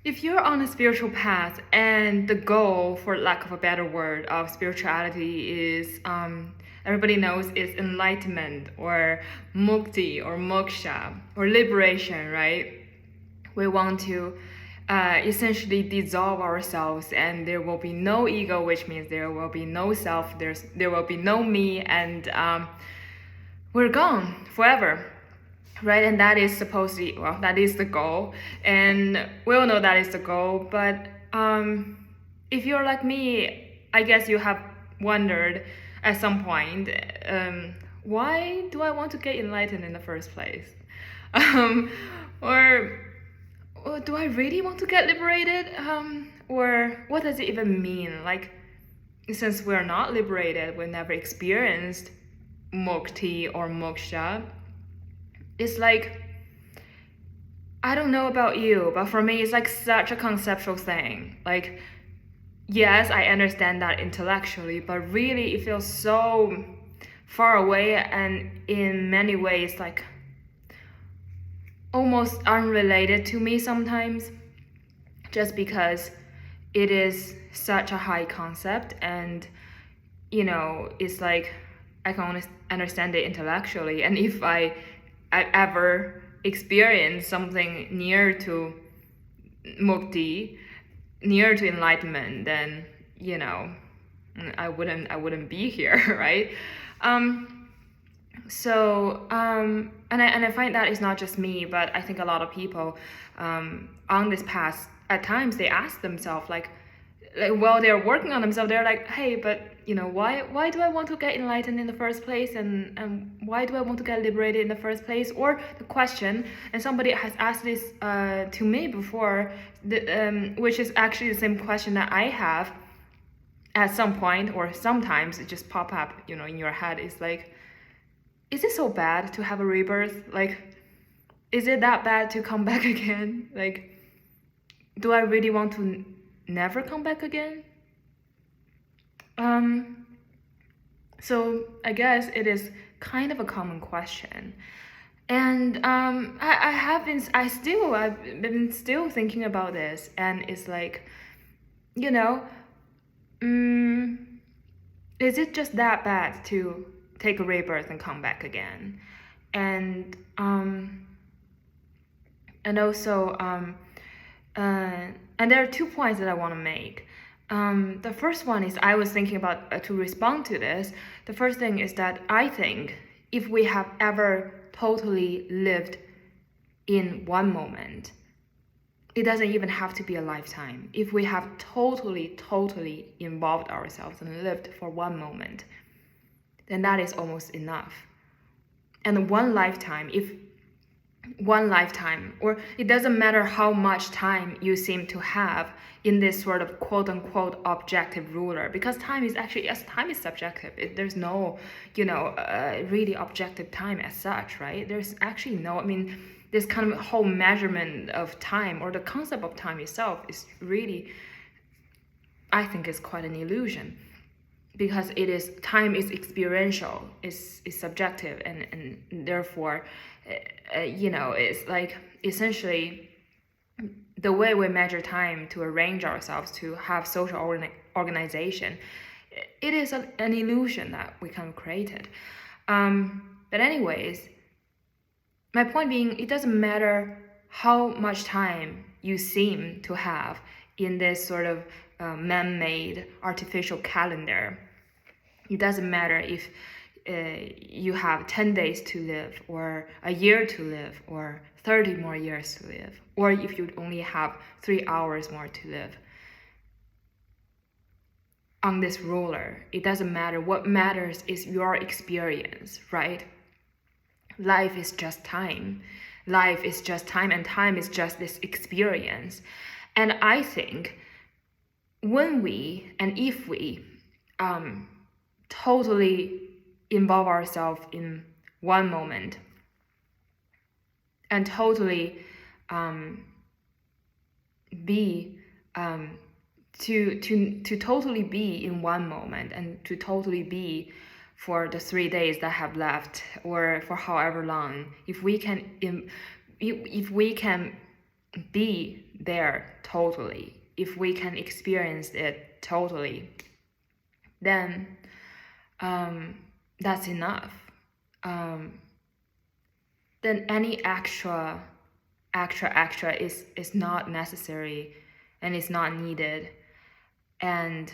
If you're on a spiritual path and the goal, for lack of a better word, of spirituality is, everybody knows, is enlightenment or mukti or moksha or liberation, right? We want to essentially dissolve ourselves, and there will be no ego, which means there will be no self, there will be no me, and we're gone forever, right? And that is supposedly, well, that is the goal, and we all know that is the goal. But if you're like me, I guess you have wondered at some point, why do I want to get enlightened in the first place? um, or do I really want to get liberated? Or what does it even mean? Like, since we're not liberated, we never experienced mukti or moksha. It's like, I don't know about you, but for me, it's like such a conceptual thing. Like, yes, I understand that intellectually, but really it feels so far away, and in many ways, like, almost unrelated to me sometimes, just because it is such a high concept, and it's like I can only understand it intellectually, and if I ever experience something near to mukti, near to enlightenment, then I wouldn't be here, right? And I find that it's not just me, but I think a lot of people on this path, at times they ask themselves, like while they're working on themselves, they're like, hey, but why do I want to get enlightened in the first place, and why do I want to get liberated in the first place? Or the question, and somebody has asked this to me before, which is actually the same question that I have at some point, or sometimes it just pop up in your head. It's like, is it so bad to have a rebirth? Like, is it that bad to come back again? Like, do I really want to never come back again? So I guess it is kind of a common question. And I've been still thinking about this, and it's like, is it just that bad to take a rebirth and come back again? And also and there are 2 points that I want to make. The first one is, I was thinking about to respond to this. The first thing is that I think if we have ever totally lived in one moment, it doesn't even have to be a lifetime. If we have totally involved ourselves and lived for one moment, then that is almost enough. And one lifetime, or it doesn't matter how much time you seem to have in this sort of quote-unquote objective ruler, because time is actually, yes, time is subjective. There's no really objective time as such, right? There's actually no, this kind of whole measurement of time, or the concept of time itself, is really, I think, is quite an illusion, because time is experiential, is subjective, and therefore it's like, essentially, the way we measure time to arrange ourselves, to have social organization, it is an illusion that we kind of created. But anyways, my point being, it doesn't matter how much time you seem to have in this sort of man-made artificial calendar. It doesn't matter if you have 10 days to live, or a year to live, or 30 more years to live, or if you only have 3 hours more to live. On this ruler, it doesn't matter. What matters is your experience, right? Life is just time. Life is just time, and time is just this experience. And I think when we, and if we, totally involve ourselves in one moment, and totally be to totally be in one moment, and to totally be for the 3 days that have left, or for however long, if we can be there totally, if we can experience it totally, then that's enough. Then any extra is not necessary and is not needed. And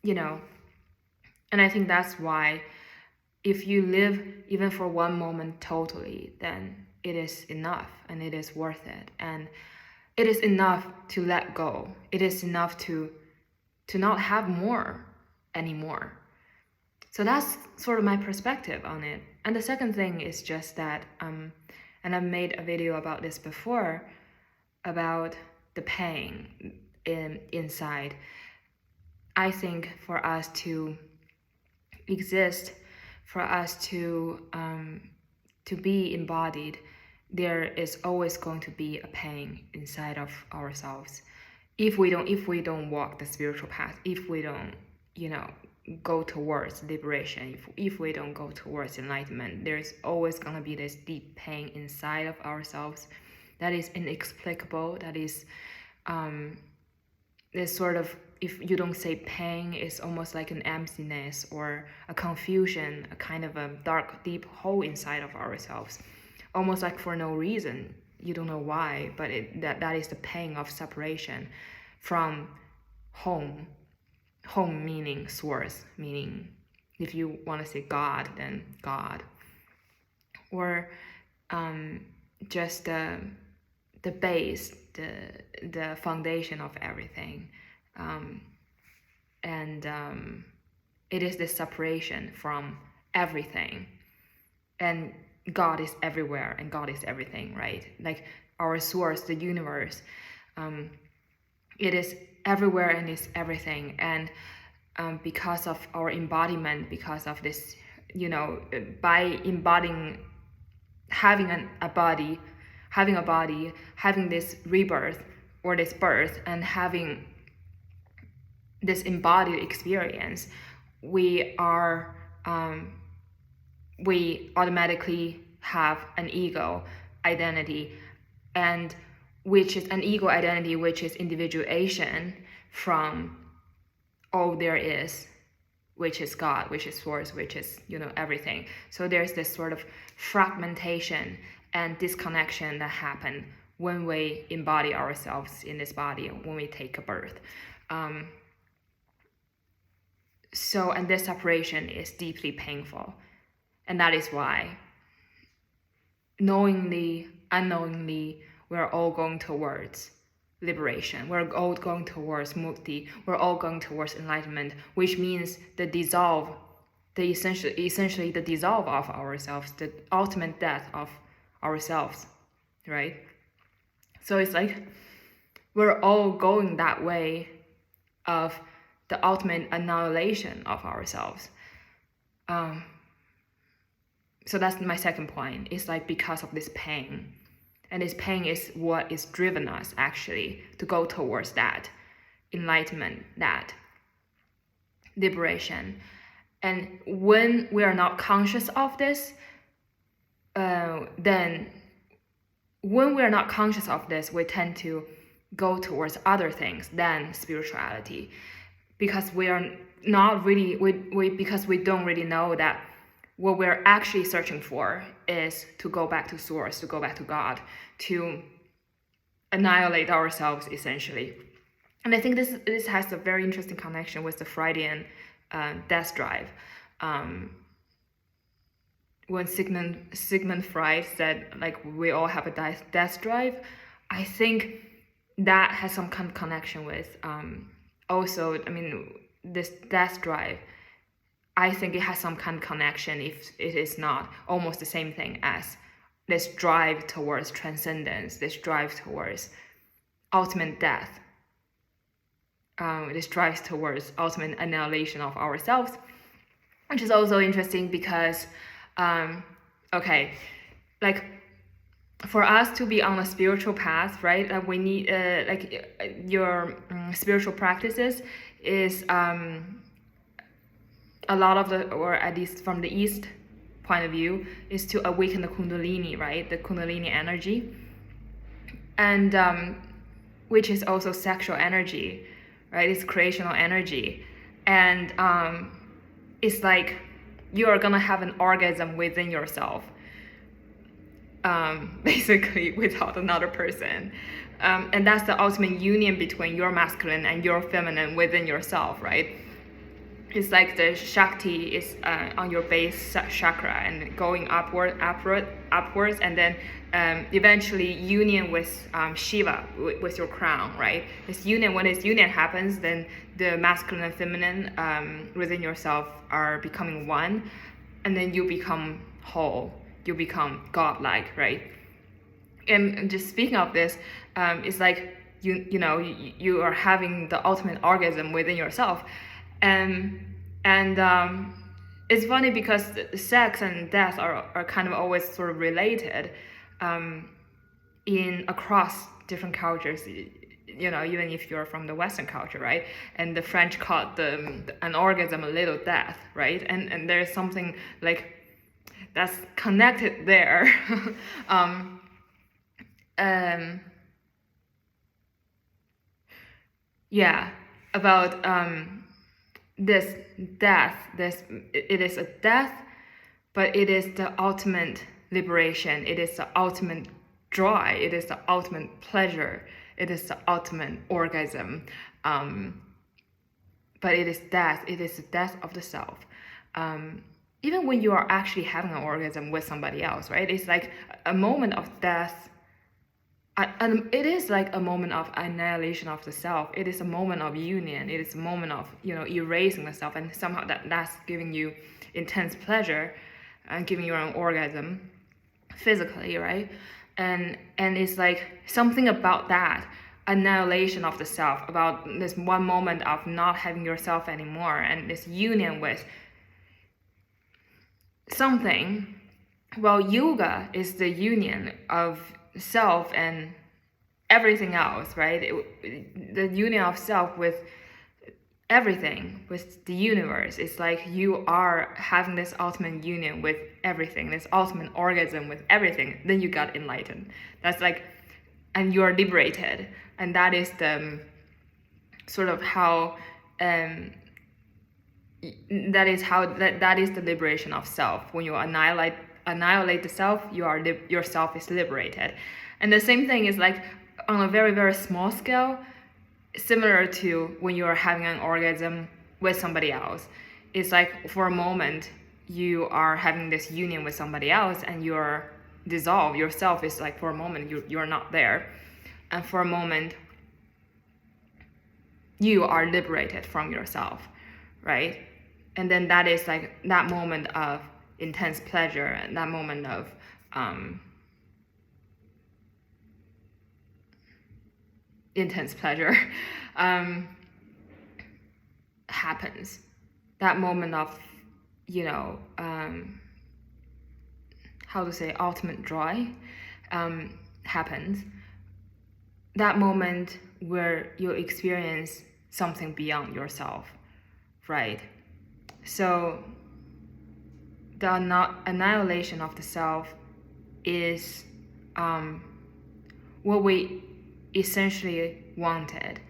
you know, and I think that's why if you live even for one moment totally, then it is enough and it is worth it. And it is enough to let go. It is enough to not have more anymore. So that's sort of my perspective on it. And the second thing is just that, and I've made a video about this before, about the pain inside. I think for us to exist, for us to be embodied, there is always going to be a pain inside of ourselves. If we don't walk the spiritual path, if we don't, go towards liberation, if we don't go towards enlightenment, there's always going to be this deep pain inside of ourselves that is inexplicable, that is this sort of, if you don't say pain, it's almost like an emptiness or a confusion, a kind of a dark, deep hole inside of ourselves, almost like for no reason. You don't know why, but that is the pain of separation from home. Home meaning source, meaning if you want to say God, then God, or just the base, the foundation of everything, and it is the separation from everything. And God is everywhere, and God is everything, right? Like our source, the universe, it is everywhere and is everything. And because of our embodiment, because of this, by embodying, having a body, having this rebirth or this birth, and having this embodied experience, we automatically have an ego identity, and which is an ego identity, which is individuation from all there is, which is God, which is source, which is, everything. So there's this sort of fragmentation and disconnection that happen when we embody ourselves in this body, when we take a birth. And this separation is deeply painful. And that is why, knowingly, unknowingly, we're all going towards liberation. We're all going towards mukti. We're all going towards enlightenment, which means essentially the dissolve of ourselves, the ultimate death of ourselves, right? So it's like we're all going that way of the ultimate annihilation of ourselves. So that's my second point. It's like because of this pain. And this pain is what is driven us actually to go towards that enlightenment, that liberation. And when we are not conscious of this, then when we are not conscious of this, we tend to go towards other things than spirituality, because we are not really, because we don't really know that what we're actually searching for is to go back to source, to go back to God, to annihilate ourselves, essentially. And I think this has a very interesting connection with the Freudian death drive. When Sigmund Freud said, like, we all have a death drive, I think that has some kind of connection with this death drive. I think it has some kind of connection, if it is not almost the same thing as this drive towards transcendence, this drive towards ultimate death, this drive towards ultimate annihilation of ourselves, which is also interesting because, for us to be on a spiritual path, right? We need, your spiritual practices is a lot of or at least from the East point of view, is to awaken the Kundalini, right? The Kundalini energy. and which is also sexual energy, right? It's creational energy, and it's like you are gonna have an orgasm within yourself, basically without another person, and that's the ultimate union between your masculine and your feminine within yourself, right? It's like the Shakti is on your base chakra and going upwards, and then eventually union with Shiva, with your crown, right? When this union happens, then the masculine and feminine within yourself are becoming one, and then you become whole, you become godlike, right? And just speaking of this, it's like you are having the ultimate orgasm within yourself, and it's funny because sex and death are kind of always sort of related, in across different cultures. Even if you're from the Western culture, right? And the French called an orgasm a little death, right? And there's something like that's connected there. Yeah, about this death. It is a death, but it is the ultimate liberation. It is the ultimate joy. It is the ultimate pleasure. It is the ultimate orgasm. But it is death. It is the death of the self. Even when you are actually having an orgasm with somebody else, right? It's like a moment of death. And it is like a moment of annihilation of the self. It is a moment of union. It is a moment of erasing the self, and somehow that's giving you intense pleasure and giving you an orgasm physically, right? And it's like something about that annihilation of the self, about this one moment of not having yourself anymore, and this union with something. Well, yoga is the union of self and everything else, right? The union of self with everything, with the universe. It's like you are having this ultimate union with everything, this ultimate orgasm with everything. Then you got enlightened. That's like, and you're liberated. And that is the sort of how that is the liberation of self. When you annihilate the self, your self is liberated. And the same thing is like on a very, very small scale, similar to when you are having an orgasm with somebody else. It's like for a moment you are having this union with somebody else and you're dissolved. Yourself is like, for a moment you're not there, and for a moment you are liberated from yourself, right? And then that is like that moment of intense pleasure, and that moment of intense pleasure happens. That moment of how to say, ultimate joy happens. That moment where you experience something beyond yourself, right? So the annihilation of the self is what we essentially wanted,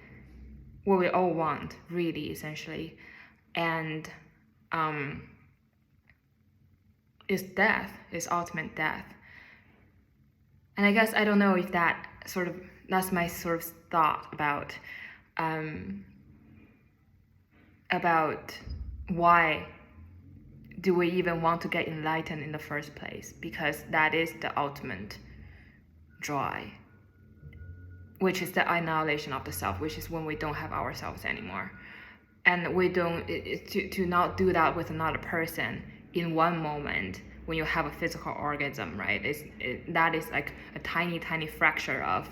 what we all want, really, essentially. And is death, is ultimate death. And I guess I don't know if that's my sort of thought about why do we even want to get enlightened in the first place? Because that is the ultimate joy, which is the annihilation of the self, which is when we don't have ourselves anymore. And we don't, to not do that with another person in one moment when you have a physical orgasm, right? That is like a tiny, tiny fracture of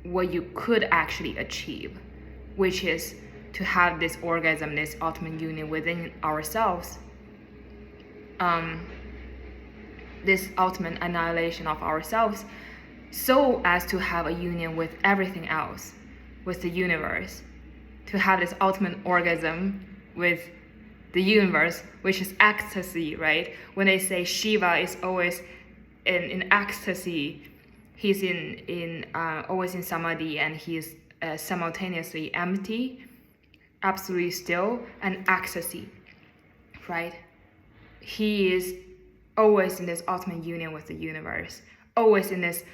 what you could actually achieve, which is to have this orgasm, this ultimate union within ourselves, this ultimate annihilation of ourselves, so as to have a union with everything else, with the universe, to have this ultimate orgasm with the universe, which is ecstasy, right? When they say Shiva is always in ecstasy, He's always in samadhi, and he's simultaneously empty, absolutely still, and ecstasy, right? He is always in this ultimate union with the universe, always in this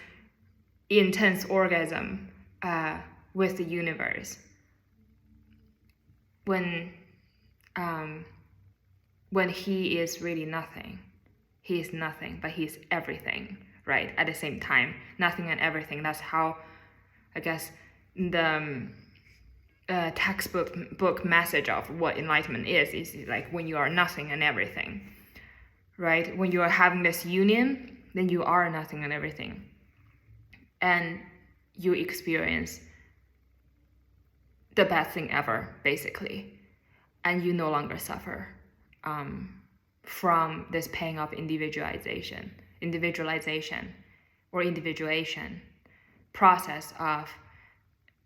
intense orgasm with the universe. When he is really nothing, he is nothing, but he's everything, right? At the same time, nothing and everything. That's how, I guess, the textbook message of what enlightenment is like when you are nothing and everything, right? When you are having this union, then you are nothing and everything, and you experience the best thing ever, basically, and you no longer suffer from this pain of individualization or individuation process of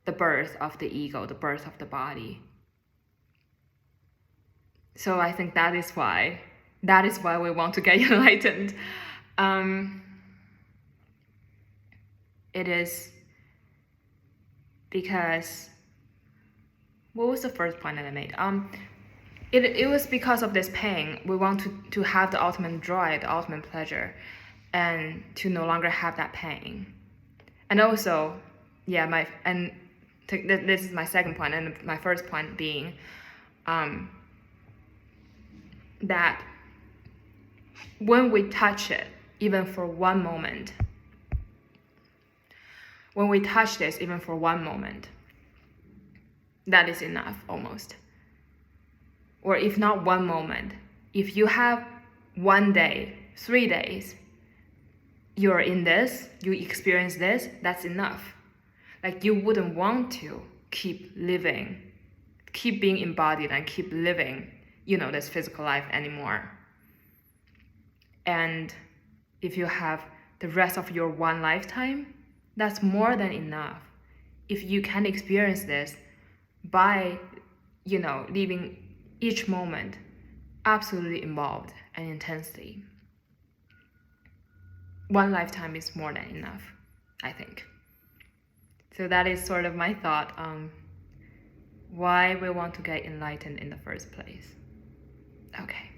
the birth of the ego, the birth of the body. So I think that is why we want to get enlightened. It is because, what was the first point that I made? It was because of this pain. We want to have the ultimate joy, the ultimate pleasure, and to no longer have that pain. And also, this is my second point, and my first point being that when we touch it, even for one moment, that is enough almost. Or if not one moment, if you have 1 day, 3 days, you're in this, you experience this, that's enough. Like, you wouldn't want to keep living, keep being embodied and keep living, this physical life anymore. And if you have the rest of your one lifetime, that's more than enough. If you can experience this by, living each moment absolutely involved and intensely, one lifetime is more than enough, I think. So that is sort of my thought on why we want to get enlightened in the first place. Okay.